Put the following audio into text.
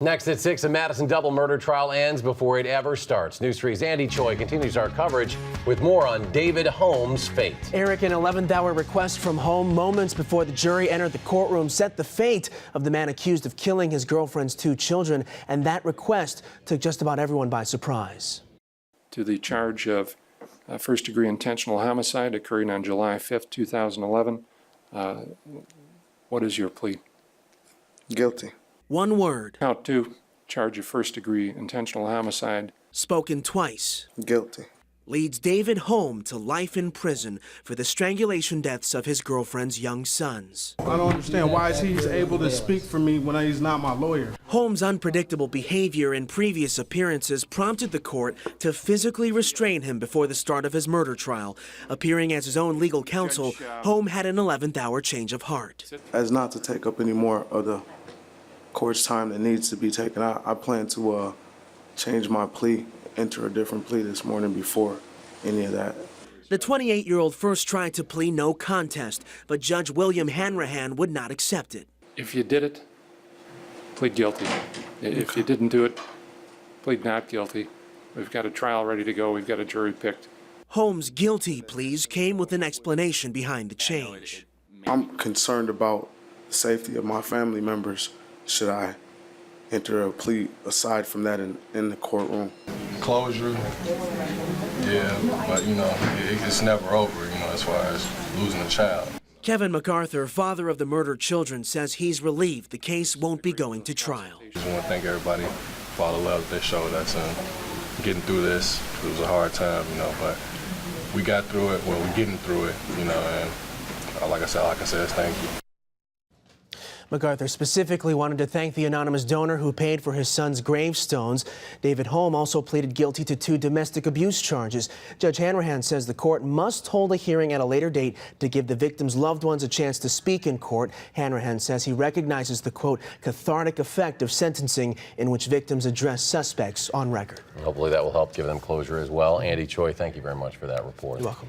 Next at 6, a Madison double murder trial ends before it ever starts. News 3's Andy Choi continues our coverage with more on David Holmes' fate. Eric, an 11th-hour request from home moments before the jury entered the courtroom set the fate of the man accused of killing his girlfriend's 2 children, and that request took just about everyone by surprise. To the charge of first-degree intentional homicide occurring on July 5th, 2011. What is your plea? Guilty. One word. Count 2, charge of first-degree intentional homicide. Spoken twice. Guilty. Leads David home to life in prison for the strangulation deaths of his girlfriend's young sons. I don't understand why he's able to speak for me when he's not my lawyer. Holmes' unpredictable behavior in previous appearances prompted the court to physically restrain him before the start of his murder trial. Appearing as his own legal counsel, Holmes had an 11th-hour change of heart. As not to take up any more of the court's time that needs to be taken, I plan to change my plea, enter a different plea this morning before any of that. The 28-year-old first tried to plead no contest, but Judge William Hanrahan would not accept it. If you did it, plead guilty. If you didn't do it, plead not guilty. We've got a trial ready to go. We've got a jury picked. Holmes' guilty pleas came with an explanation behind the change. I'm concerned about the safety of my family members should I enter a plea aside from that in the courtroom. Closure, yeah, but it's never over, as far as losing a child. Kevin MacArthur, father of the murdered children, says he's relieved the case won't be going to trial. Just want to thank everybody for all the love that they showed us getting through this. It was a hard time, but we got through it. Well, we're getting through it, and like I said, thank you. MacArthur specifically wanted to thank the anonymous donor who paid for his son's gravestones. David Holmes also pleaded guilty to 2 domestic abuse charges. Judge Hanrahan says the court must hold a hearing at a later date to give the victims' loved ones a chance to speak in court. Hanrahan says he recognizes the, quote, cathartic effect of sentencing in which victims address suspects on record. Hopefully that will help give them closure as well. Andy Choi, thank you very much for that report. You're welcome.